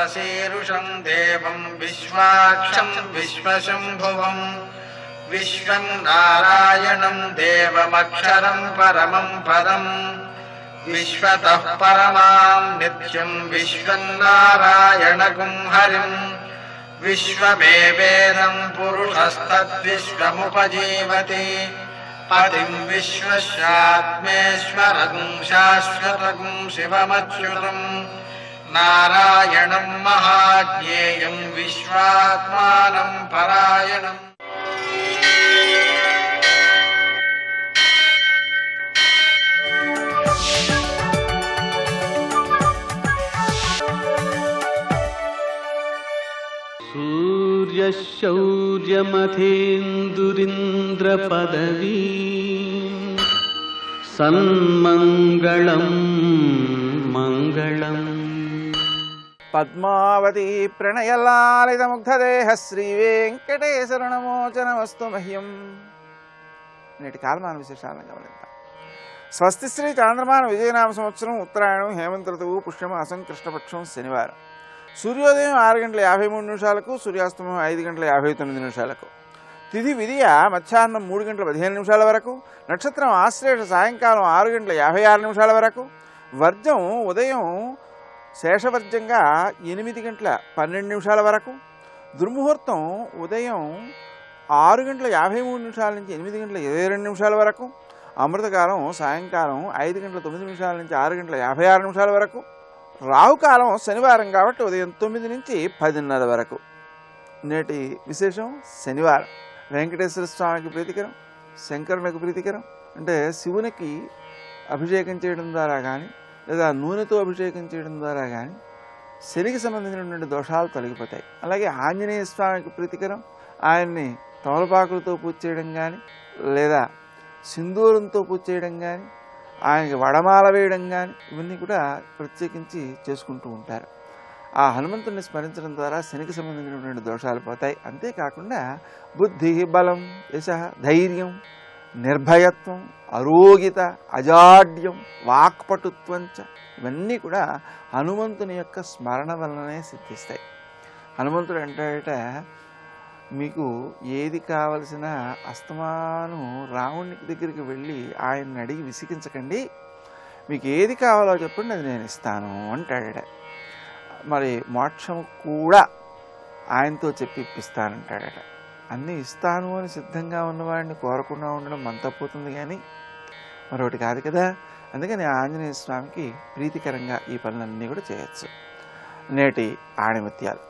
विश्वशीरुषं देवं विश्वाक्षं विश्वशम्भुवं विश्वं नारायणं देवमक्षरं परमं पदं विश्वतः परमां नित्यं विश्वं नारायणगुं हरिं विश्वमेवेदं पुरुषस्तद्विश्वमुपजीवति पतिं विश्वस्यात्मेश्वरं शाश्वतं शिवमच्युतं नारायणं महाज्ञेयं विश्वात्मानं परायणम्। सूर्यशौर्यमथेन्दुरिन्द्रपदवी सन्मङ्गलं मङ्गलम्। పద్మావతి ప్రణయలాలిత ముగ్ధదేహ శ్రీ వెంకటేశ్వరనమోచనమస్తు మహ్యం. నేటి కాలమాన విశేషాలను గమనిద్దాం. స్వస్తి శ్రీ చాంద్రమాన విజయనామ సంవత్సరం ఉత్తరాయణం హేమంత ఋతువు పుష్యమాసం కృష్ణపక్షం శనివారం. సూర్యోదయం 6:53 సూర్యాస్తమయం 5:59. తిథి విధియ మధ్యాహ్నం 3:15 వరకు. నక్షత్రం ఆశ్లేష సాయంకాలం 6:56 వరకు. వర్జం ఉదయం శేషవర్జంగా 8:12 వరకు. దుర్ముహూర్తం ఉదయం 6:53 నుంచి 8:22 వరకు. అమృతకాలం సాయంకాలం 5:09 నుంచి 6:56 వరకు. రాహుకాలం శనివారం కాబట్టి ఉదయం 9 నుంచి 10:30 వరకు. నేటి విశేషం శనివారం. వెంకటేశ్వర స్వామికి ప్రీతికరం, శంకరునికి ప్రీతికరం. అంటే శివునికి అభిషేకం చేయడం ద్వారా కానీ లేదా నూనెతో అభిషేకం చేయడం ద్వారా కానీ శనికి సంబంధించినటువంటి దోషాలు తొలగిపోతాయి. అలాగే ఆంజనేయ స్వామికి ప్రీతికరం. ఆయన్ని తమలపాకులతో పూజ చేయడం కానీ లేదా సింధూరంతో పూజ చేయడం కానీ ఆయనకి వడమాల వేయడం కానీ ఇవన్నీ కూడా ప్రత్యేకించి చేసుకుంటూ ఉంటారు. ఆ హనుమంతుడిని స్మరించడం ద్వారా శనికి సంబంధించినటువంటి దోషాలు పోతాయి. అంతేకాకుండా బుద్ధి, బలం, యశ, ధైర్యం, నిర్భయత్వం, అరోగిత, అజాడ్యం, వాక్పటుత్వంచ ఇవన్నీ కూడా హనుమంతుని యొక్క స్మరణ వలననే సిద్ధిస్తాయి. హనుమంతుడు అంటాడట, మీకు ఏది కావలసిన అస్తమానం రావణుని దగ్గరికి వెళ్ళి ఆయన్ని అడిగి విసిగించకండి, మీకు ఏది కావాలో చెప్పండి అది నేను ఇస్తాను అంటాడట. మరి మోక్షం కూడా ఆయనతో చెప్పి ఇప్పిస్తానంటాడట. అన్నీ ఇస్తాను అని సిద్ధంగా ఉన్నవాడిని కోరకుండా ఉండడం మన తప్పుతుంది కానీ మరొకటి కాదు కదా. అందుకని ఆంజనేయ స్వామికి ప్రీతికరంగా ఈ పనులన్నీ కూడా చేయొచ్చు. నేటి ఆణిముత్యాలు.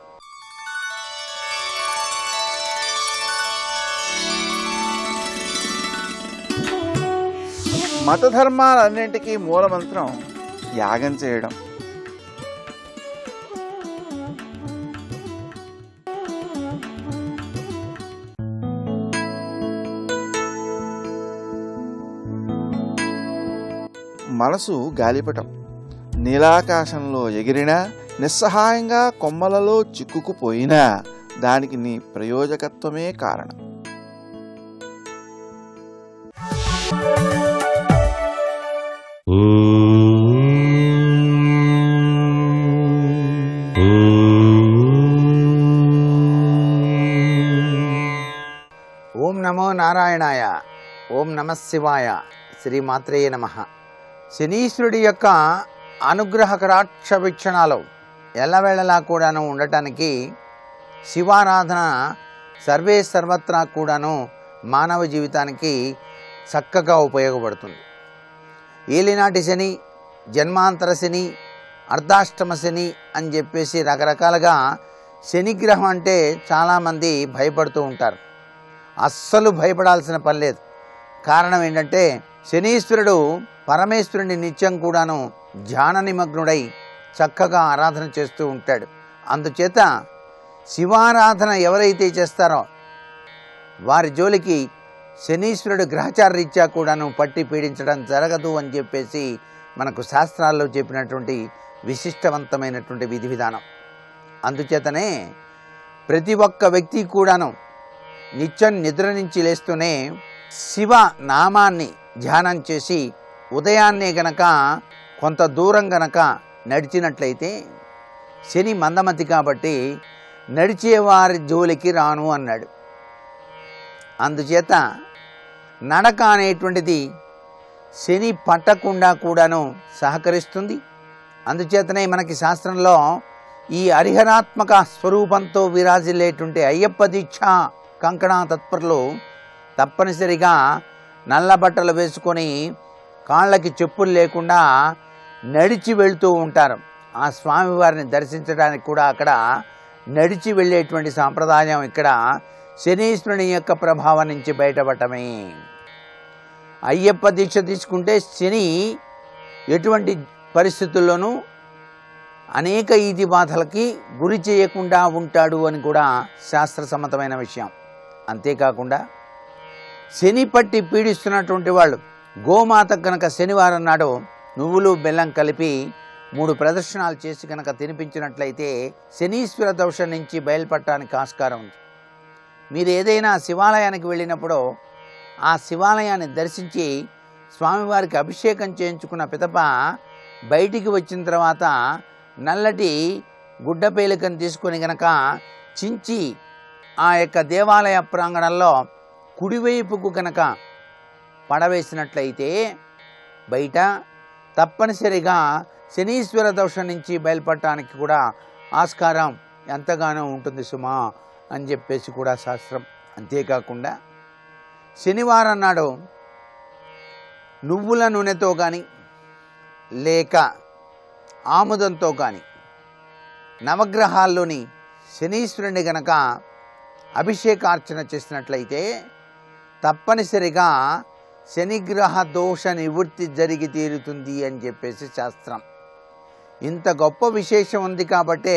మతధర్మాలన్నింటికీ మూలమంత్రం యాగం చేయడం. మనసు గాలిపటం. నీలాకాశంలో ఎగిరినా నిస్సహాయంగా కొమ్మలలో చిక్కుకుపోయినా దానికి నీ ప్రయోజకత్వమే కారణం. ఓం నమో నారాయణాయ. ఓం నమః శివాయ. శ్రీమాత్రేయ నమః. శనీశ్వరుడి యొక్క అనుగ్రహ కటాక్ష వీక్షణాలు ఎల్లవేళలా కూడాను ఉండటానికి శివారాధన సర్వే సర్వత్రా కూడాను మానవ జీవితానికి చక్కగా ఉపయోగపడుతుంది. ఏలినాటి శని, జన్మాంతర శని, అర్ధాష్టమ శని అని చెప్పేసి రకరకాలుగా శనిగ్రహం అంటే చాలామంది భయపడుతూ ఉంటారు. అస్సలు భయపడాల్సిన పని లేదు. కారణం ఏంటంటే శనీశ్వరుడు పరమేశ్వరుని నిత్యం కూడాను ధ్యాన నిమగ్నుడై చక్కగా ఆరాధన చేస్తూ ఉంటాడు. అందుచేత శివారాధన ఎవరైతే చేస్తారో వారి జోలికి శనీశ్వరుడు గ్రహచారరీత్యా కూడాను పట్టి పీడించడం జరగదు అని చెప్పేసి మనకు శాస్త్రాల్లో చెప్పినటువంటి విశిష్టవంతమైనటువంటి విధి విధానం. అందుచేతనే ప్రతి ఒక్క వ్యక్తి కూడాను నిత్యం నిద్ర నుంచి లేస్తూనే శివ నామాన్ని ధ్యానం చేసి ఉదయాన్నే గనక కొంత దూరం గనక నడిచినట్లయితే శని మందమతి కాబట్టి నడిచేవారి జోలికి రాను అన్నాడు. అందుచేత నడక అనేటువంటిది శని పట్టకుండా కూడాను సహకరిస్తుంది. అందుచేతనే మనకి శాస్త్రంలో ఈ హరిహరాత్మక స్వరూపంతో విరాజిల్లేటువంటి అయ్యప్ప దీక్ష కంకణ తత్పరులు తప్పనిసరిగా నల్ల బట్టలు వేసుకొని కాళ్ళకి చెప్పులు లేకుండా నడిచి వెళ్తూ ఉంటారు. ఆ స్వామివారిని దర్శించడానికి కూడా అక్కడ నడిచి వెళ్ళేటువంటి సాంప్రదాయం ఇక్కడ శనీశ్వరుని యొక్క ప్రభావం నుంచి బయటపడటమే. అయ్యప్ప దీక్ష తీసుకుంటే శని ఎటువంటి పరిస్థితుల్లోనూ అనేక ఈది బాధలకి గురి చేయకుండా ఉంటాడు అని కూడా శాస్త్రసమ్మతమైన విషయం. అంతేకాకుండా శని పట్టి పీడిస్తున్నటువంటి వాళ్ళు గోమాత కనుక శనివారం నాడు నువ్వులు బెల్లం కలిపి 3 ప్రదర్శనలు చేసి కనుక తినిపించినట్లయితే శనీశ్వర దోషం నుంచి బయలుపడటానికి ఆస్కారం ఉంది. మీరు ఏదైనా శివాలయానికి వెళ్ళినప్పుడు ఆ శివాలయాన్ని దర్శించి స్వామివారికి అభిషేకం చేయించుకున్న పిదప బయటికి వచ్చిన తర్వాత నల్లటి గుడ్డ పేలికను తీసుకొని గనక చించి ఆ యొక్క దేవాలయ ప్రాంగణంలో కుడివైపుకు గనక పడవేసినట్లయితే బయట తప్పనిసరిగా శనీశ్వర దోషం నుంచి బయలుపడటానికి కూడా ఆస్కారం ఎంతగానో ఉంటుంది సుమా అని చెప్పేసి కూడా శాస్త్రం. అంతేకాకుండా శనివారం నాడు నువ్వుల నూనెతో కానీ లేక ఆముదంతో కానీ నవగ్రహాల్లోని శనీశ్వరుని గనక అభిషేకార్చన చేసినట్లయితే తప్పనిసరిగా శనిగ్రహ దోష నివృత్తి జరిగి తీరుతుంది అని చెప్పేసి శాస్త్రం. ఇంత గొప్ప విశేషం ఉంది కాబట్టే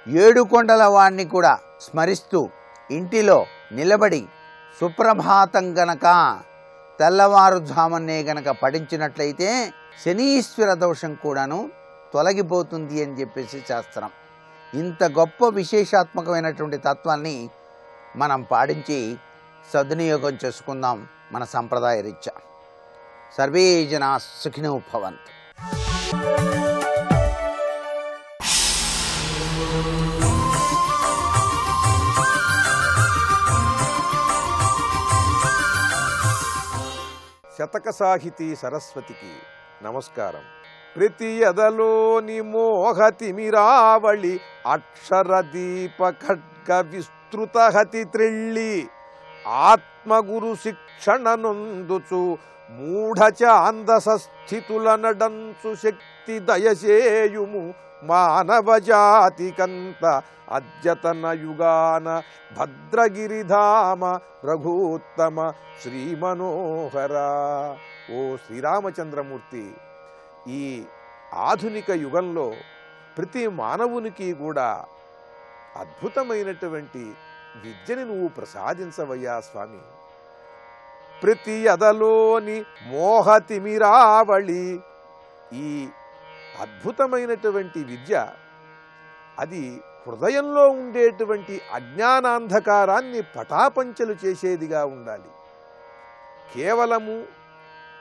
7 కొండల వాడిని కూడా స్మరిస్తూ ఇంటిలో నిలబడి సుప్రభాతం గనక తెల్లవారుజామునే గనక పఠించినట్లయితే శనీశ్వర దోషం కూడాను తొలగిపోతుంది అని చెప్పేసి శాస్త్రం. ఇంత గొప్ప విశేషాత్మకమైనటువంటి తత్వాన్ని మనం పాటించి సద్వినియోగం చేసుకుందాం మన సంప్రదాయ రీత్యా. సర్వే జనా సుఖినో భవంతు. శతక సాహితీ సరస్వతికి నమస్కారం. ప్రతి ఎదలోని మోహతిమిరావళి అక్షర దీప ఖడ్గ విస్తృతహతి త్రిళ్ళి ఆత్మగురు శిక్షణ నొందుచు మూఢచాందసస్థితుల నడంచు శక్తి దయచేయుము మానవ జాతికంత అద్యతన యుగాన భద్రగిరిధామ రఘూత్తమ శ్రీమనోహర. ఓ శ్రీరామచంద్రమూర్తి, ఈ ఆధునిక యుగంలో ప్రతి మానవునికి కూడా అద్భుతమైనటువంటి విద్యని నువ్వు ప్రసాదించవయ్యా స్వామి. ప్రతి ఎదలోని మోహతిమిరావళి, ఈ అద్భుతమైనటువంటి విద్య అది హృదయంలో ఉండేటువంటి అజ్ఞానాంధకారాన్ని పటాపంచలు చేసేదిగా ఉండాలి. కేవలము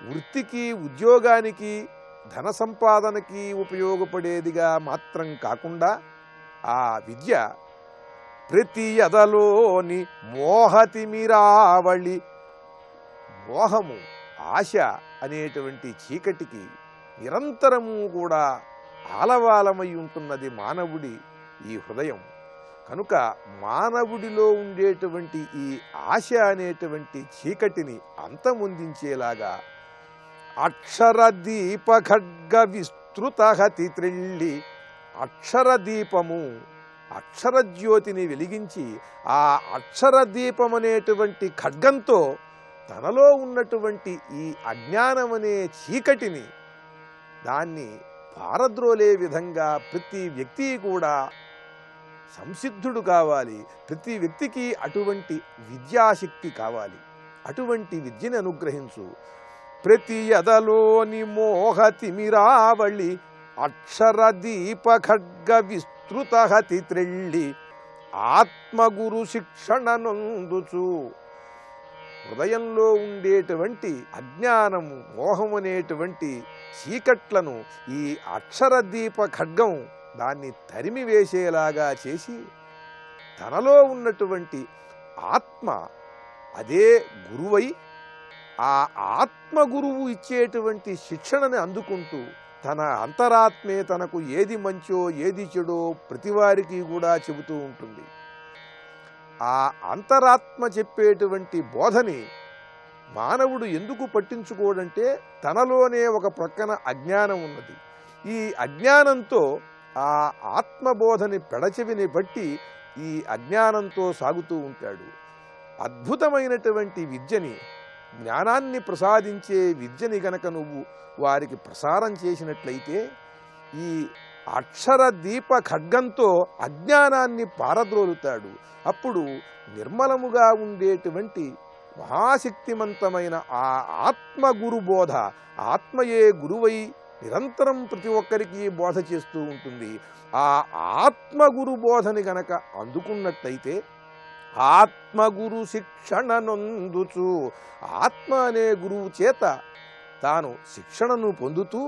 వృత్తికి, ఉద్యోగానికి, ధన సంపాదనకి ఉపయోగపడేదిగా మాత్రం కాకుండా ఆ విద్య ప్రతి ఎదలోని మోహతిమిరావళి, మోహము, ఆశ అనేటువంటి చీకటికి నిరంతరము కూడా ఆలవాలమై ఉంటున్నది మానవుడి ఈ హృదయం. కనుక మానవుడిలో ఉండేటువంటి ఈ ఆశ అనేటువంటి చీకటిని అంతమొందించేలాగా అక్షర దీప ఖడ్గ విస్తృతహతి త్రిళ్ళి, అక్షర దీపము, అక్షరజ్యోతిని వెలిగించి ఆ అక్షర దీపం అనేటువంటి ఖడ్గంతో తనలో ఉన్నటువంటి ఈ అజ్ఞానమనే చీకటిని దాన్ని పారద్రోలే విధంగా ప్రతి వ్యక్తి కూడా సంసిద్ధుడు కావాలి. ప్రతి వ్యక్తికి అటువంటి విద్యాశక్తి కావాలి. అటువంటి విద్యను అనుగ్రహించు. ప్రతి ఎదలోని మోహతిమిరావళి అక్షర దీప ఖడ్గ విస్తృతహతి త్రిళ్ళి ఆత్మగురు శిక్షణ నొందుచు. హృదయంలో ఉండేటువంటి అజ్ఞానము, మోహం అనేటువంటి చీకట్లను ఈ అక్షర దీప ఖడ్గం దాన్ని తరిమివేసేలాగా చేసి తనలో ఉన్నటువంటి ఆత్మ అదే గురువై ఆ ఆత్మ గురువు ఇచ్చేటువంటి శిక్షణని అందుకుంటూ తన అంతరాత్మే తనకు ఏది మంచో ఏది చెడో ప్రతివారికి కూడా చెబుతూ ఉంటుంది. ఆ అంతరాత్మ చెప్పేటువంటి బోధని మానవుడు ఎందుకు పట్టించుకోడంటే తనలోనే ఒక ప్రక్కన అజ్ఞానం ఉన్నది. ఈ అజ్ఞానంతో ఆ ఆత్మబోధని పెడచెవిని బట్టి ఈ అజ్ఞానంతో సాగుతూ ఉంటాడు. అద్భుతమైనటువంటి విద్యని, జ్ఞానాన్ని ప్రసాదించే విద్యని గనక నువ్వు వారికి ప్రసారం చేసినట్లయితే ఈ అక్షర దీప ఖడ్గంతో అజ్ఞానాన్ని పారద్రోలుతాడు. అప్పుడు నిర్మలముగా ఉండేటువంటి మహాశక్తిమంతమైన ఆ ఆత్మగురు బోధ, ఆత్మయే గురువై నిరంతరం ప్రతి ఒక్కరికి బోధ చేస్తూ ఉంటుంది. ఆ ఆత్మగురు బోధని గనక అందుకున్నట్లయితే ఆత్మగురు శిక్షణ నొందుచు, ఆత్మ అనే గురువు చేత తాను శిక్షణను పొందుతూ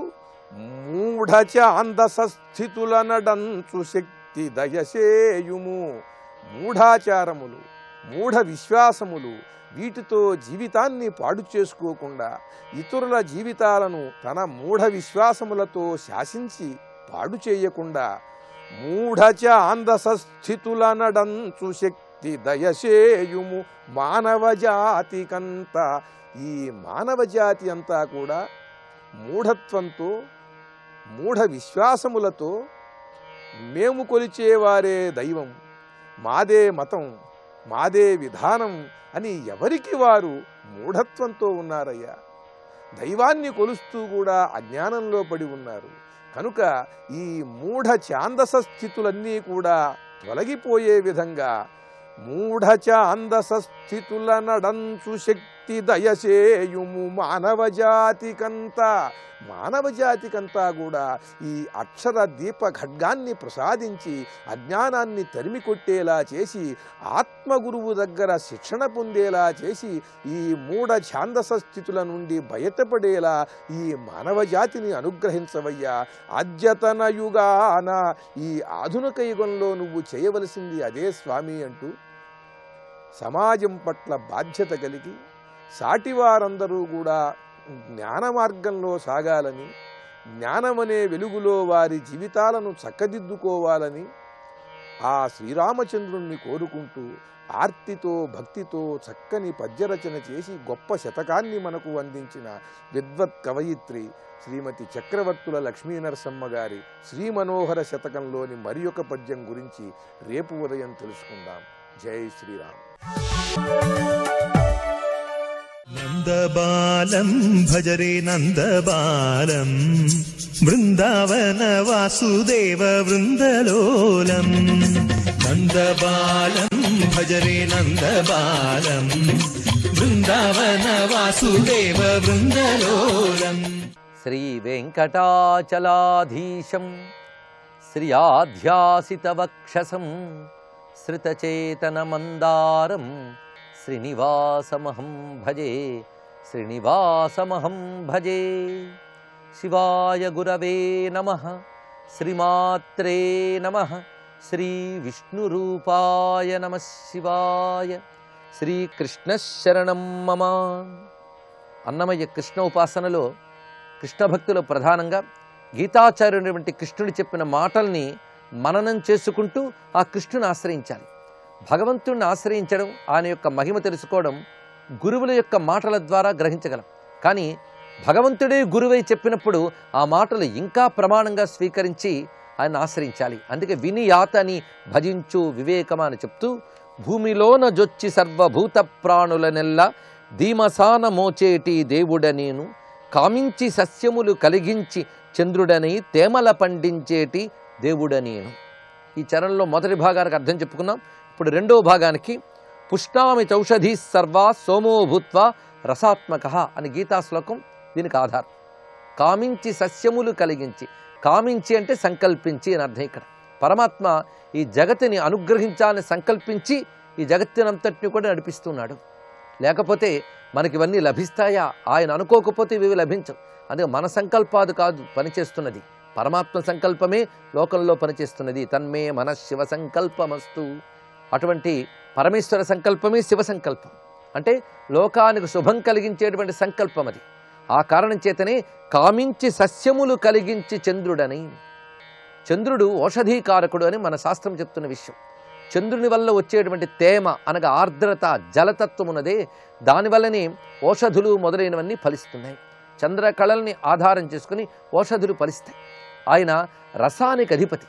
మూఢచాందసస్థితుల నడంచు శక్తి దయసేయుము. మూఢాచారములు, మూఢ విశ్వాసములు, వీటితో జీవితాన్ని పాడు చేసుకోకుండా ఇతరుల జీవితాలను తన మూఢ విశ్వాసములతో శాసించి పాడు చేయకుండా మూఢచాందసస్థితుల నడంచు శక్తి దయసేయుము. మానవజాతికంతా, ఈ మానవజాతి అంతా కూడా మూఢత్వంతో మూఢ విశ్వాసములతో మేము కొలిచేవారే దైవం, మాదే మతం, మాదే విధానం అని ఎవరికి వారు మూఢత్వంతో ఉన్నారయ్యా. దైవాన్ని కొలుస్తూ కూడా అజ్ఞానంలో పడి ఉన్నారు. కనుక ఈ మూఢ ఛాందస స్థితులన్నీ కూడా తొలగిపోయే విధంగా మూఢచాందస స్థితుల నడంచు శక్తి దయసేయుము. మానవజాతికంతా కూడా ఈ అక్షర దీప ఖడ్గాన్ని ప్రసాదించి అజ్ఞానాన్ని తరిమి కొట్టేలా చేసి ఆత్మగురువు దగ్గర శిక్షణ పొందేలా చేసి ఈ మూఢ ఛాందస స్థితుల నుండి బయటపడేలా ఈ మానవజాతిని అనుగ్రహించవయ్యా. అద్యతన యుగాన, ఈ ఆధునిక యుగంలో నువ్వు చేయవలసింది అదే స్వామి అంటూ సమాజం పట్ల బాధ్యత కలిగి సాటివారందరూ కూడా జ్ఞాన మార్గంలో సాగాలని, జ్ఞానమనే వెలుగులో వారి జీవితాలను చక్కదిద్దుకోవాలని ఆ శ్రీరామచంద్రుణ్ణి కోరుకుంటూ ఆర్తితో భక్తితో చక్కని పద్యరచన చేసి గొప్ప శతకాన్ని మనకు అందించిన విద్వత్ కవయిత్రి శ్రీమతి చక్రవర్తుల లక్ష్మీనరసమ్మ గారి శ్రీమనోహర శతకంలోని మరి ఒక పద్యం గురించి రేపు ఉదయం తెలుసుకుందాం. జై శ్రీరామ్. నందబాలం భజరే నందబాలం బృందావన వాసుదేవ వృందలోలం. నందబాలం భజరే నందబాలం బృందావన వాసుదేవ వృందలోలం. శ్రీ వెంకటాచలాధీశం శ్రియాధ్యాసితవక్షసం శ్రితచేతనమందారం శ్రీనివాసమహం భజే. శ్రీనివాసమహం భజే. శివాయ గురవే నమః. శ్రీమాత్రే నమః. శ్రీ విష్ణురూపాయ నమః శివాయ. శ్రీకృష్ణశరణం మమ. అన్నమయ్య కృష్ణ ఉపాసనలో కృష్ణ భక్తులు ప్రధానంగా గీతాచార్యుని వంటి కృష్ణుడు చెప్పిన మాటల్ని మననం చేసుకుంటూ ఆ కృష్ణుని ఆశ్రయించాలి. భగవంతుడిని ఆశ్రయించడం, ఆయన యొక్క మహిమ తెలుసుకోవడం గురువుల యొక్క మాటల ద్వారా గ్రహించగలం. కానీ భగవంతుడే గురువై చెప్పినప్పుడు ఆ మాటలు ఇంకా ప్రమాణంగా స్వీకరించి ఆయన ఆశ్రయించాలి. అందుకే విని యాతని భజించు వివేకమా అని చెప్తూ భూమిలోన జొచ్చి సర్వభూత ప్రాణులనెల్ల ధీమసాన మోచేటి దేవుడ నేను కామించి సస్యములు కలిగించి చంద్రుడని తేమల పండించేటి దేవుడ నేను. ఈ చరణంలో మొదటి భాగానికి అర్థం చెప్పుకున్నాం. ఇప్పుడు రెండో భాగానికి పుష్ణామి చౌషధి సర్వా సోమో భూత్వా రసాత్మక అని గీతా శ్లోకం దీనికి ఆధారం. కామించి సస్యములు కలిగించి, కామించి అంటే సంకల్పించి అని అర్థం. ఇక్కడ పరమాత్మ ఈ జగత్తుని అనుగ్రహించాలని సంకల్పించి ఈ జగత్తునంతటిని కూడా నడిపిస్తున్నాడు. లేకపోతే మనకి ఇవన్నీ లభిస్తాయా? ఆయన అనుకోకపోతే ఇవి లభించవు. అందుకే మన సంకల్పాలు కాదు పనిచేస్తున్నది, పరమాత్మ సంకల్పమే లోకంలో పనిచేస్తున్నది. తన్మే మనఃశివ సంకల్పమస్తు. అటువంటి పరమేశ్వర సంకల్పమే శివ సంకల్పం. అంటే లోకానికి శుభం కలిగించేటువంటి సంకల్పం అది. ఆ కారణం చేతనే కామించి సస్యములు కలిగించి చంద్రుడని. చంద్రుడు ఔషధీకారకుడు అని మన శాస్త్రం చెప్తున్న విషయం. చంద్రుని వల్ల వచ్చేటువంటి తేమ అనగా ఆర్ద్రత, జలతత్వం ఉన్నదే, దానివల్లనే ఔషధులు మొదలైనవన్నీ ఫలిస్తున్నాయి. చంద్రకళల్ని ఆధారం చేసుకుని ఔషధులు ఫలిస్తాయి. ఆయన రసానికి అధిపతి.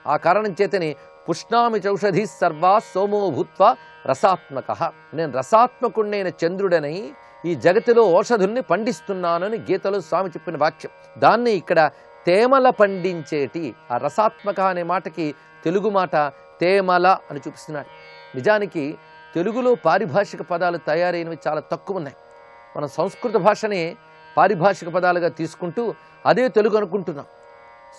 ఆ కారణం చేతనే పుష్ణామి చౌషధి సర్వా సోమో భూత్వ రసాత్మక. నేను రసాత్మకుడైన చంద్రుడనై ఈ జగతిలో ఔషధుల్ని పండిస్తున్నానని గీతలో స్వామి చెప్పిన వాక్యం. దాన్ని ఇక్కడ తేమల పండించేటి, ఆ రసాత్మక అనే మాటకి తెలుగు మాట తేమల అని చూపిస్తున్నాడు. నిజానికి తెలుగులో పారిభాషిక పదాలు తయారైనవి చాలా తక్కువ ఉన్నాయి. మనం సంస్కృత భాషనే పారిభాషిక పదాలుగా తీసుకుంటూ అదే తెలుగు అనుకుంటున్నాం.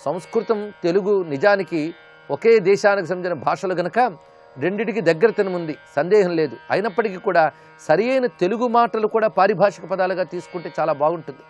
సంస్కృతం తెలుగు నిజానికి ఒకే దేశానికి సంబంధించిన భాషలు గనక రెండిటికి దగ్గరతనం ఉంది, సందేహం లేదు. అయినప్పటికీ కూడా సరి అయిన తెలుగు మాటలు కూడా పారిభాషిక పదాలుగా తీసుకుంటే చాలా బాగుంటుంది.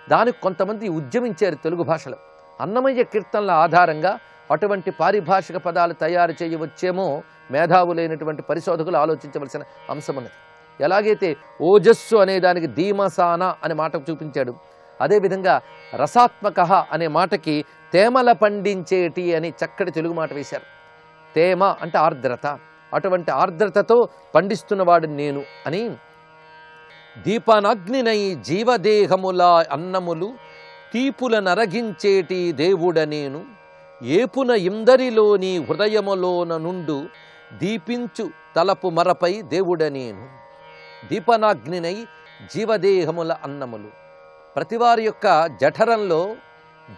దానికి కొంతమంది ఉద్యమించారు తెలుగు భాషలో. అన్నమయ్య కీర్తనల ఆధారంగా అటువంటి పారిభాషిక పదాలు తయారు చేయవచ్చేమో మేధావులైనటువంటి పరిశోధకులు ఆలోచించవలసిన అంశం ఉన్నది. ఎలాగైతే ఓజస్సు అనే దానికి ధీమసాన అనే మాట చూపించాడు, అదేవిధంగా రసాత్మక అనే మాటకి తేమల పండించేటి అని చక్కటి తెలుగు మాట వేశారు. తేమ అంటే ఆర్ద్రత, అటువంటి ఆర్ద్రతతో పండిస్తున్నవాడు నేను అని. దీపనగ్నినై జీవదేహముల అన్నములు తీపుల నరగించేటి దేవుడ నేను, ఏపున ఇందరిలోని హృదయములోన నుండు దీపించు తలపు మరపై దేవుడ నేను. దీపనాగ్నినై జీవదేహముల అన్నములు, ప్రతివారి యొక్క జఠరంలో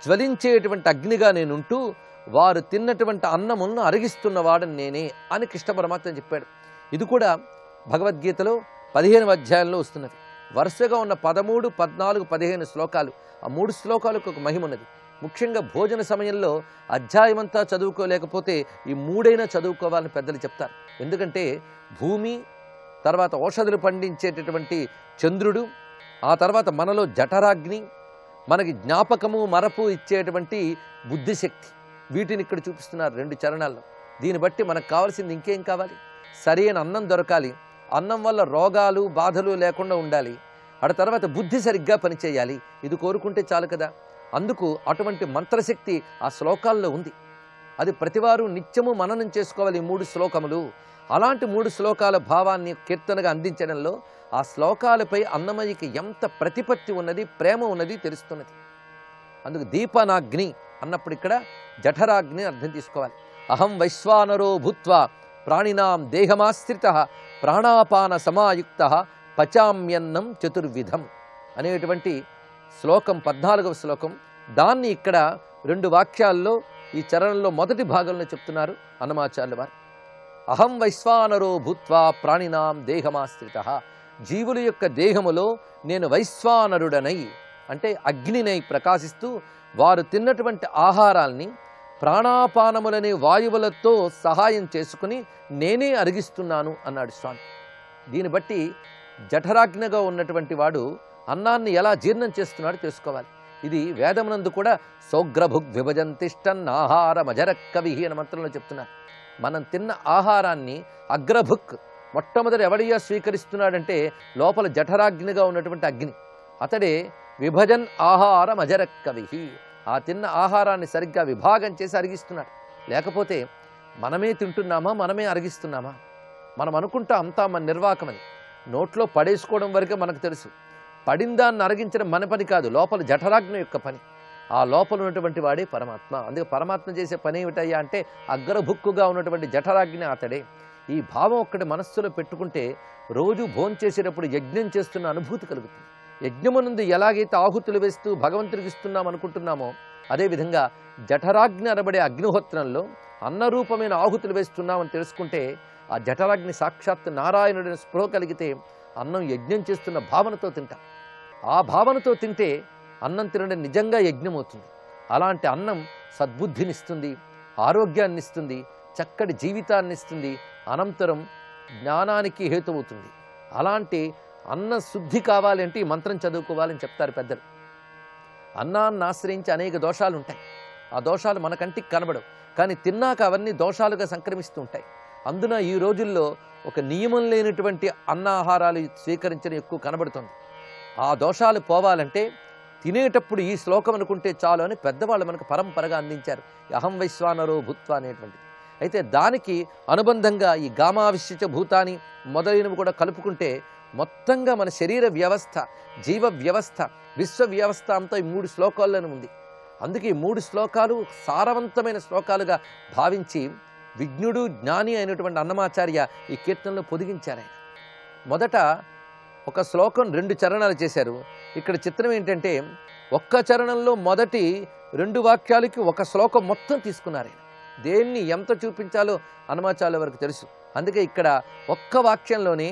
జ్వలించేటువంటి అగ్నిగా నేనుంటూ వారు తిన్నటువంటి అన్నములను అరిగిస్తున్నవాడని నేనే అని కృష్ణ పరమాత్మ చెప్పాడు. ఇది కూడా భగవద్గీతలో 15వ అధ్యాయంలో వస్తున్నది. వరుసగా ఉన్న 13, 14, 15 శ్లోకాలు. ఆ 3 శ్లోకాలకు ఒక మహిమ ఉన్నది. ముఖ్యంగా భోజన సమయంలో అధ్యాయమంతా చదువుకోలేకపోతే ఈ 3 చదువుకోవాలని పెద్దలు చెప్తారు. ఎందుకంటే భూమి, తర్వాత ఔషధులు పండించేటటువంటి చంద్రుడు, ఆ తర్వాత మనలో జఠరాగ్ని, మనకి జ్ఞాపకము మరపు ఇచ్చేటువంటి బుద్ధిశక్తి, వీటిని ఇక్కడ చూపిస్తున్నారు 2 చరణాల్లో. దీన్ని బట్టి మనకు కావాల్సింది ఇంకేం కావాలి? సరైన అన్నం దొరకాలి. అన్నం వల్ల రోగాలు బాధలు లేకుండా ఉండాలి. ఆ తర్వాత బుద్ధి సరిగ్గా పనిచేయాలి. ఇది కోరుకుంటే చాలు కదా. అందుకు అటువంటి మంత్రశక్తి ఆ శ్లోకాల్లో ఉంది. అది ప్రతివారు నిత్యము మననం చేసుకోవాలి ఈ 3 శ్లోకములు. అలాంటి 3 శ్లోకాల భావాన్ని కీర్తనగా అందించడంలో ఆ శ్లోకాలపై అన్నమయ్యకి ఎంత ప్రతిపత్తి ఉన్నది, ప్రేమ ఉన్నది తెలుస్తున్నది. అందుకు దీపనాగ్ని అన్నప్పుడు ఇక్కడ జఠరాగ్ని అర్థం తీసుకోవాలి. అహం వైశ్వానరో భూత్వా ప్రాణినాం దేహమాశ్రిత ప్రాణాపాన సమాయుక్త పచామ్యన్నం చతుర్విధం అనేటువంటి శ్లోకం 14వ శ్లోకం. దాన్ని ఇక్కడ 2 వాక్యాల్లో ఈ చరణంలో మొదటి భాగంలో చెప్తున్నారు అన్నమాచార్యుల వారు. అహం వైశ్వానరో భూత్వా ప్రాణినాం దేహమాశ్రిత, జీవుల యొక్క దేహములో నేను వైశ్వానరుడనై అంటే అగ్నినై ప్రకాశిస్తూ వారు తిన్నటువంటి ఆహారాల్ని ప్రాణాపానములనే వాయువులతో సహాయం చేసుకుని నేనే అరిగిస్తున్నాను అన్నాడు స్వామి. దీన్ని బట్టి జఠరాగ్నిగా ఉన్నటువంటి వాడు అన్నాన్ని ఎలా జీర్ణం చేస్తున్నాడో తెలుసుకోవాలి. ఇది వేదమునందు కూడా సౌగ్రభుగ్ విభజంతిష్టన్ ఆహారమజరక్కవి అనే మంత్రంలో చెప్తున్నారు. మనం తిన్న ఆహారాన్ని అగ్రభుక్ మొట్టమొదటి ఎవడయ్యా స్వీకరిస్తున్నాడంటే లోపల జఠరాగ్నిగా ఉన్నటువంటి అగ్ని. అతడే విభజన్ ఆహారం అజరక్కవి, ఆ తిన్న ఆహారాన్ని సరిగ్గా విభాగం చేసి అరిగిస్తున్నాడు. లేకపోతే మనమే తింటున్నామా, మనమే అరిగిస్తున్నామా? మనం అనుకుంటా అంతా మన నిర్వాకమని. నోట్లో పడేసుకోవడం వరకే మనకు తెలుసు. పడిందాన్ని అరిగించడం మన పని కాదు, లోపల జఠరాగ్ని యొక్క పని. ఆ లోపల ఉన్నటువంటి వాడే పరమాత్మ. అందుకే పరమాత్మ చేసే పని ఏమిటయ్యా అంటే అగ్రభుక్కుగా ఉన్నటువంటి జఠరాగ్ని అతడే. ఈ భావం ఒక్కటి మనస్సులో పెట్టుకుంటే రోజు భోంచేసేటప్పుడు యజ్ఞం చేస్తున్న అనుభూతి కలుగుతుంది. యజ్ఞమునందు ఎలాగైతే ఆహుతులు వేస్తూ భగవంతుడికి ఇస్తున్నాం అనుకుంటున్నామో అదేవిధంగా జఠరాగ్ని అనబడే అగ్నిహోత్రంలో అన్నరూపమైన ఆహుతులు వేస్తున్నామని తెలుసుకుంటే ఆ జఠరాగ్ని సాక్షాత్ నారాయణుడిని స్పృహ కలిగితే అన్నం యజ్ఞం చేస్తున్న భావనతో తింటాం. ఆ భావనతో తింటే అన్నం తినడం నిజంగా యజ్ఞం అవుతుంది. అలాంటి అన్నం సద్బుద్ధినిస్తుంది, ఆరోగ్యాన్ని ఇస్తుంది, చక్కటి జీవితాన్ని ఇస్తుంది, అనంతరం జ్ఞానానికి హేతువుతుంది. అలాంటి అన్న శుద్ధి కావాలి అంటే ఈ మంత్రం చదువుకోవాలని చెప్తారు పెద్దలు. అన్నాన్ని ఆశ్రయించి అనేక దోషాలు ఉంటాయి. ఆ దోషాలు మన కంటికి కనబడవు, కానీ తిన్నాక అవన్నీ దోషాలుగా సంక్రమిస్తూ ఉంటాయి. అందున ఈ రోజుల్లో ఒక నియమం లేనటువంటి అన్నాహారాలు స్వీకరించడం ఎక్కువ కనబడుతుంది. ఆ దోషాలు పోవాలంటే తినేటప్పుడు ఈ శ్లోకం అనుకుంటే చాలు అని పెద్దవాళ్ళు మనకు పరంపరగా అందించారు. అహం వైశ్వానరో భూత్వ అనేటువంటిది. అయితే దానికి అనుబంధంగా ఈ గామావిశ్య భూతాని మొదలైనవి కూడా కలుపుకుంటే మొత్తంగా మన శరీర వ్యవస్థ, జీవ వ్యవస్థ, విశ్వ వ్యవస్థ అంతా ఈ 3 శ్లోకాల్లోనే ఉంది. అందుకే ఈ 3 శ్లోకాలు సారవంతమైన శ్లోకాలుగా భావించి విజ్ఞుడు జ్ఞాని అయినటువంటి అన్నమాచార్య ఈ కీర్తనలో పొదిగించారు. ఆయన మొదట ఒక శ్లోకం 2 చరణాలు చేశారు. ఇక్కడ చిత్రం ఏంటంటే ఒక్క చరణంలో మొదటి 2 వాక్యాలకి ఒక శ్లోకం మొత్తం తీసుకున్నారు. ఆయన దేన్ని ఎంత చూపించాలో అన్నమాచార్యుల వరకు తెలుసు. అందుకే ఇక్కడ ఒక్క వాక్యంలోనే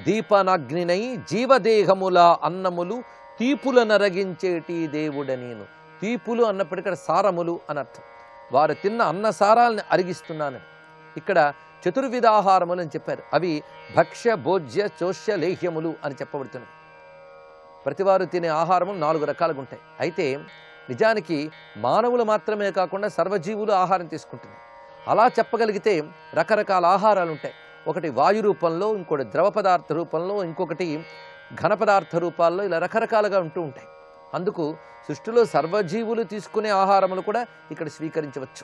దీపనాగ్నినై జీవదేహముల అన్నములు తీపుల నరగించేటి దేవుడ నేను. తీపులు అన్నప్పుడు ఇక్కడ సారములు అని అర్థం. వారు తిన్న అన్న సారాలని అరిగిస్తున్నానని. ఇక్కడ చతుర్విధాహారములు అని చెప్పారు. అవి భక్ష్య భోజ్య చోష్య లేహ్యములు అని చెప్పబడుతున్నాయి. ప్రతివారు తినే ఆహారము 4 రకాలుగా ఉంటాయి. అయితే నిజానికి మానవులు మాత్రమే కాకుండా సర్వజీవులు ఆహారం తీసుకుంటున్నాయి. అలా చెప్పగలిగితే రకరకాల ఆహారాలు ఉంటాయి. ఒకటి వాయు రూపంలో, ఇంకోటి ద్రవ పదార్థ రూపంలో, ఇంకొకటి ఘన పదార్థ రూపాల్లో, ఇలా రకరకాలుగా ఉంటూ ఉంటాయి. అందుకు సృష్టిలో సర్వజీవులు తీసుకునే ఆహారములు కూడా ఇక్కడ స్వీకరించవచ్చు.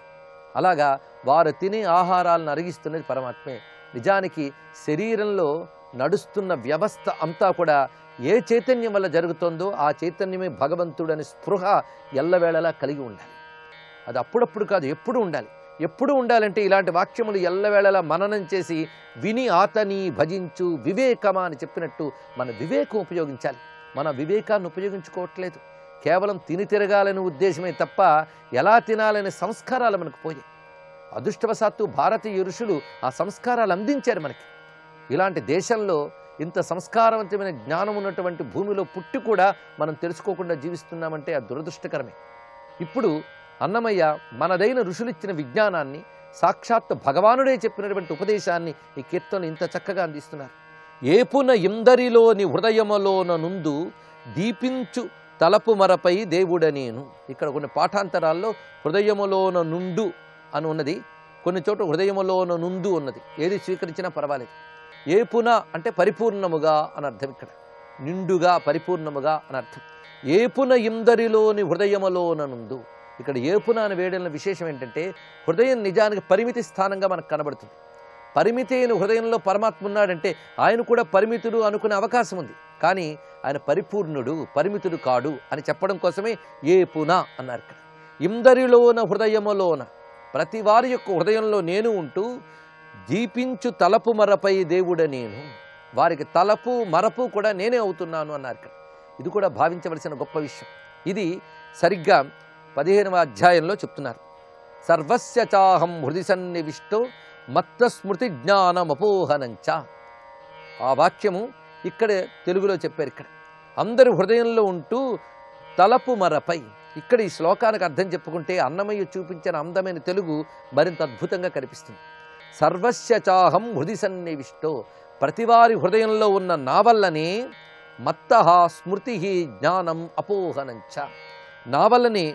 అలాగా వారు తినే ఆహారాలను అరిగిస్తున్నది పరమాత్మే. నిజానికి శరీరంలో నడుస్తున్న వ్యవస్థ అంతా కూడా ఏ చైతన్యం వల్ల జరుగుతుందో ఆ చైతన్యమే భగవంతుడని స్పృహ ఎల్లవేళలా కలిగి ఉండాలి. అది అప్పుడప్పుడు కాదు, ఎప్పుడు ఉండాలి. ఎప్పుడు ఉండాలంటే ఇలాంటి వాక్యములు ఎల్లవేళలా మననం చేసి విని ఆతని భజించు వివేకమా అని చెప్పినట్టు మన వివేకం ఉపయోగించాలి. మన వివేకాన్ని ఉపయోగించుకోవట్లేదు. కేవలం తిని తిరగాలని ఉద్దేశమే తప్ప ఎలా తినాలనే సంస్కారాలు మనకు పోయాయి. అదృష్టవశాత్తు భారతీయ ఋషులు ఆ సంస్కారాలు అందించారు మనకి. ఇలాంటి దేశంలో ఇంత సంస్కారవంతమైన జ్ఞానం ఉన్నటువంటి భూమిలో పుట్టి కూడా మనం తెలుసుకోకుండా జీవిస్తున్నామంటే అది దురదృష్టకరమే. ఇప్పుడు అన్నమయ్య మనదైన ఋషులిచ్చిన విజ్ఞానాన్ని, సాక్షాత్ భగవానుడే చెప్పినటువంటి ఉపదేశాన్ని ఈ కీర్తనలు ఇంత చక్కగా అందిస్తున్నారు. ఏపున ఇందరిలోని హృదయములోన నుండు దీపించు తలపు మరపై దేవుడ నేను. ఇక్కడ కొన్ని పాఠాంతరాల్లో హృదయములోన నుండు అని ఉన్నది, కొన్ని చోట్ల హృదయములోన నుండు ఉన్నది. ఏది స్వీకరించినా పర్వాలేదు. ఏపున అంటే పరిపూర్ణముగా అని అర్థం. ఇక్కడ నిండుగా, పరిపూర్ణముగా అని అర్థం. ఏపున ఇందరిలోని హృదయములోన నుండు. ఇక్కడ ఏపున అని వేయడంలో విశేషం ఏంటంటే హృదయం నిజానికి పరిమితి స్థానంగా మనకు కనబడుతుంది. పరిమితి అయిన హృదయంలో పరమాత్మ ఉన్నాడంటే ఆయన కూడా పరిమితుడు అనుకునే అవకాశం ఉంది. కానీ ఆయన పరిపూర్ణుడు, పరిమితుడు కాడు అని చెప్పడం కోసమే ఏపున అన్నారు. ఇక్కడ ఇందరిలోన హృదయములోన, ప్రతి వారి యొక్క హృదయంలో నేను ఉంటూ దీపించు తలపు మరపై దేవుడ నేను. వారికి తలపు మరపు కూడా నేనే అవుతున్నాను అన్నారు. ఇక్కడ ఇది కూడా భావించవలసిన గొప్ప విషయం. ఇది సరిగ్గా 15వ అధ్యాయంలో చెప్తున్నారు. సర్వస్య చాహం హృది సన్నివిష్టో మత్త స్మృతి జ్ఞానమపోహనంచ. ఆ వాక్యము ఇక్కడ తెలుగులో చెప్పారు. ఇక్కడ అందరి హృదయంలో ఉంటూ తలపు మరపై. ఇక్కడ ఈ శ్లోకానికి అర్థం చెప్పుకుంటే అన్నమయ్య చూపించిన అందమైన తెలుగు మరింత అద్భుతంగా కనిపిస్తుంది. సర్వస్య చాహం హృది సన్నివిష్టో, ప్రతివారి హృదయంలో ఉన్న నా వల్లనే మత్త స్మృతి జ్ఞానం అపోహనంచ. నా వల్లనే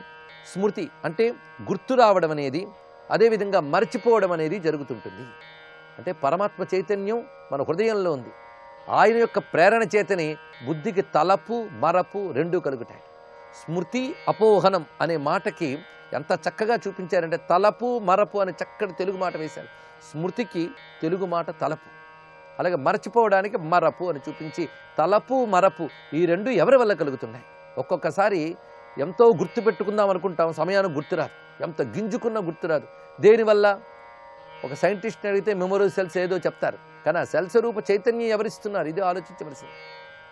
స్మృతి అంటే గుర్తు రావడం అనేది, అదేవిధంగా మర్చిపోవడం అనేది జరుగుతుంటుంది. అంటే పరమాత్మ చైతన్యం మన హృదయంలో ఉంది. ఆయన యొక్క ప్రేరణ చేతనే బుద్ధికి తలపు మరపు రెండూ కలుగుతాయి. స్మృతి అపోహనం అనే మాటకి ఎంత చక్కగా చూపించారంటే తలపు మరపు అనే చక్కటి తెలుగు మాట వేశారు. స్మృతికి తెలుగు మాట తలపు, అలాగే మరచిపోవడానికి మరపు అని చూపించి తలపు మరపు ఈ రెండు ఎవరి వల్ల కలుగుతున్నాయి? ఒక్కొక్కసారి ఎంతో గుర్తుపెట్టుకుందాం అనుకుంటాం, సమయానికి గుర్తురాదు. ఎంత గింజుకున్నా గుర్తురాదు. దేనివల్ల? ఒక సైంటిస్ట్ని అడిగితే మెమొరీ సెల్స్ ఏదో చెప్తారు, కానీ ఆ సెల్స్ రూప చైతన్యం ఎవరిస్తున్నారు? ఇది ఆలోచించవలసింది.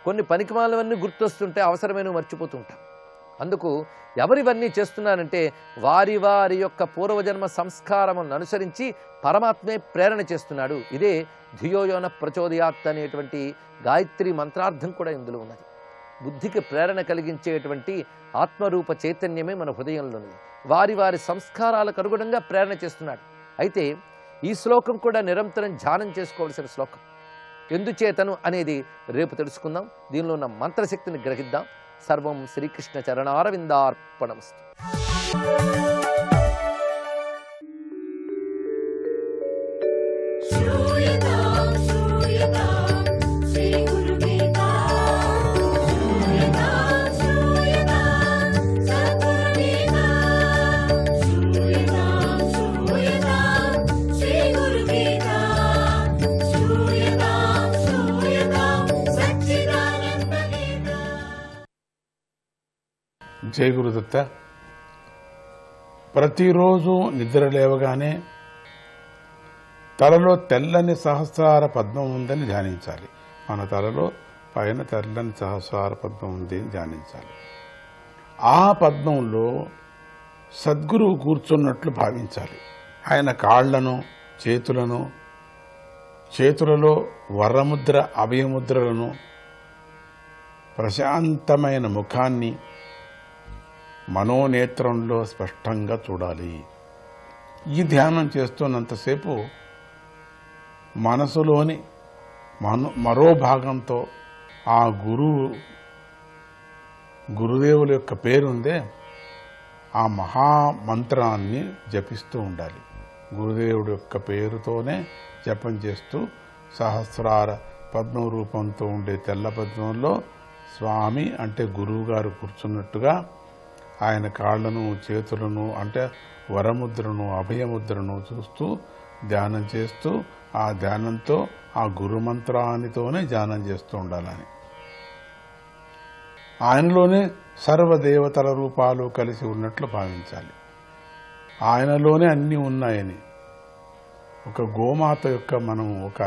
కొన్ని పనికిమాలవన్నీ గుర్తొస్తుంటే అవసరమైన మర్చిపోతూ ఉంటాం. అందుకు ఎవరివన్నీ చేస్తున్నారంటే వారి వారి యొక్క పూర్వజన్మ సంస్కారములను అనుసరించి పరమాత్మే ప్రేరణ చేస్తున్నాడు. ఇదే ధియోయోన ప్రచోదయాత్ అనేటువంటి గాయత్రి మంత్రార్థం కూడా ఇందులో ఉన్నది. బుద్ధికి ప్రేరణ కలిగించేటువంటి ఆత్మరూప చైతన్యమే మన హృదయంలో ఉన్నది. వారి వారి సంస్కారాలకు అనుగుణంగా ప్రేరణ చేస్తున్నాడు. అయితే ఈ శ్లోకం కూడా నిరంతరం ధ్యానం చేసుకోవాల్సిన శ్లోకం. ఎందుచేతను అనేది రేపు తెలుసుకుందాం. దీనిలో ఉన్న మంత్రశక్తిని గ్రహిద్దాం. సర్వం శ్రీకృష్ణ చరణారవిందార్పణమస్తు. జై గురుదత్త. ప్రతిరోజు నిద్ర లేవగానే తలలో తెల్లని సహస్రార పద్మం ఉందని ధ్యానించాలి. మన తలలో పైన తెల్లని సహస్రార పద్మం ఉంది అని ధ్యానించాలి. ఆ పద్మంలో సద్గురువు కూర్చున్నట్లు భావించాలి. ఆయన కాళ్లను, చేతులలో వరముద్ర, అభయముద్రలను, ప్రశాంతమైన ముఖాన్ని మనోనేత్రంలో స్పష్టంగా చూడాలి. ఈ ధ్యానం చేస్తున్నంతసేపు మనసులోని మరో భాగంతో ఆ గురుదేవుల యొక్క పేరుందే ఆ మహామంత్రాన్ని జపిస్తూ ఉండాలి. గురుదేవుడి యొక్క పేరుతోనే జపం చేస్తూ సహస్రార పద్మ రూపంతో ఉండే తెల్ల పద్మంలో స్వామి అంటే గురువు గారు కూర్చున్నట్టుగా ఆయన కాళ్లను, చేతులను అంటే వరముద్రను, అభయముద్రను చూస్తూ ధ్యానం చేస్తూ ఆ ధ్యానంతో ఆ గురుమంత్రానితోనే ధ్యానం చేస్తూ ఉండాలని. ఆయనలోనే సర్వదేవతల రూపాలు కలిసి ఉన్నట్లు భావించాలి. ఆయనలోనే అన్నీ ఉన్నాయని. ఒక గోమాత యొక్క మనం ఒక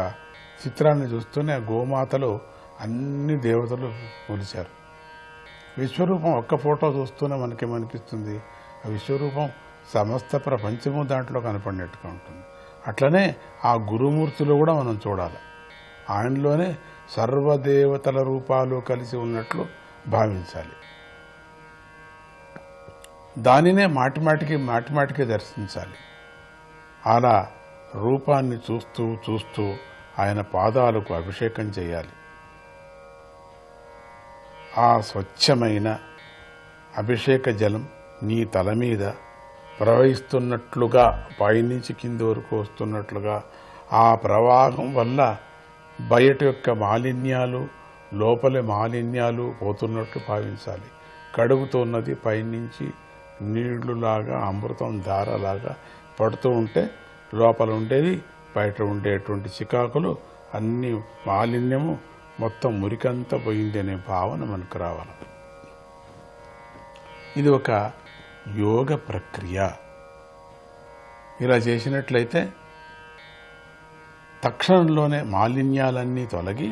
చిత్రాన్ని చూస్తూనే ఆ గోమాతలో అన్ని దేవతలు కొలిచారు. విశ్వరూపం ఒక్క ఫోటో చూస్తూనే మనకేమనిపిస్తుంది, ఆ విశ్వరూపం సమస్త ప్రపంచము దాంట్లో కనపడినట్టుగా ఉంటుంది. అట్లనే ఆ గురుమూర్తిలో కూడా మనం చూడాలి. ఆయనలోనే సర్వదేవతల రూపాలు కలిసి ఉన్నట్లు భావించాలి. దానినే మాటిమాటికి దర్శించాలి. అలా రూపాన్ని చూస్తూ ఆయన పాదాలకు అభిషేకం చేయాలి. ఆ స్వచ్ఛమైన అభిషేక జలం నీ తల మీద ప్రవహిస్తున్నట్లుగా, పైనుంచి కింది వరకు వస్తున్నట్లుగా, ఆ ప్రవాహం వల్ల బయట యొక్క మాలిన్యాలు, లోపలి మాలిన్యాలు పోతున్నట్లు భావించాలి. కడుగుతున్నది పైనుంచి నీళ్లులాగా, అమృతం ధారలాగా పడుతూ ఉంటే లోపల ఉండేది బయట ఉండేటువంటి చికాకులు అన్ని మాలిన్యము మొత్తం మురికంతా పోయింది అనే భావన మనకు రావాలి. ఇది ఒక యోగ ప్రక్రియ. ఇలా చేసినట్లయితే తక్షణంలోనే మాలిన్యాలన్నీ తొలగి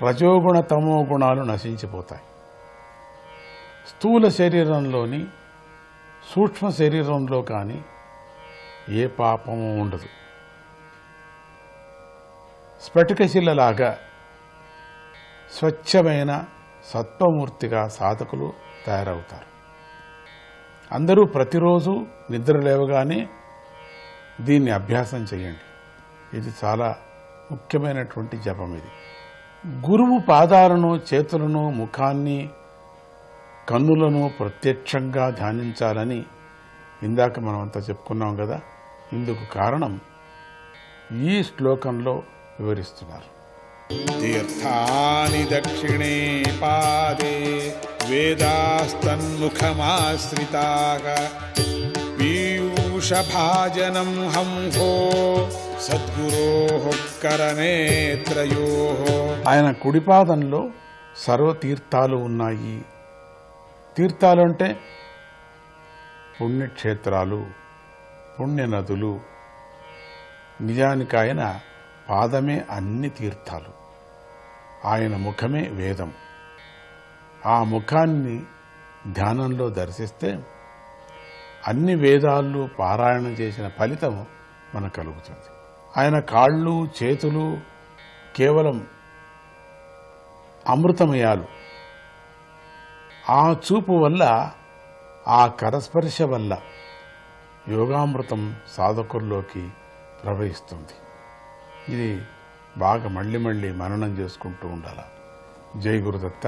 రజోగుణ తమో గుణాలు నశించిపోతాయి. స్థూల శరీరంలోని సూక్ష్మ శరీరంలో కానీ ఏ పాపము ఉండదు. స్ఫటికశిలలాగా స్వచ్ఛమైన సత్వమూర్తిగా సాధకులు తయారవుతారు. అందరూ ప్రతిరోజు నిద్ర లేవగానే దీన్ని అభ్యాసం చేయండి. ఇది చాలా ముఖ్యమైనటువంటి జపం. ఇది గురువు పాదాలను, చేతులను, ముఖాన్ని, కన్నులను ప్రత్యక్షంగా ధ్యానించాలని ఇందాక మనమంతా చెప్పుకున్నాం కదా. ఇందుకు కారణం ఈ శ్లోకంలో వివరిస్తున్నారు. తీర్థాని దక్షిణే పాదే వేదాస్తన్ముఖమాశ్రితాః పీయూషభాజనం హంహో సద్గురోః కరనేత్రయోః. ఆయన కుడిపాదంలో సర్వతీర్థాలు ఉన్నాయి. తీర్థాలు అంటే పుణ్యక్షేత్రాలు, పుణ్యనదులు. నిజానికి ఆయన పాదమే అన్ని తీర్థాలు. ఆయన ముఖమే వేదం. ఆ ముఖాన్ని ధ్యానంలో దర్శిస్తే అన్ని వేదాలు పారాయణం చేసిన ఫలితం మనకు కలుగుతుంది. ఆయన కాళ్ళు, చేతులు కేవలం అమృతమయాలు. ఆ చూపు వల్ల, ఆ కరస్పర్శ వల్ల యోగామృతం సాధకుల్లోకి ప్రవహిస్తుంది. ఇది బాగా మళ్ళీ మననం చేసుకుంటూ ఉండాలి. జై గురుదత్త.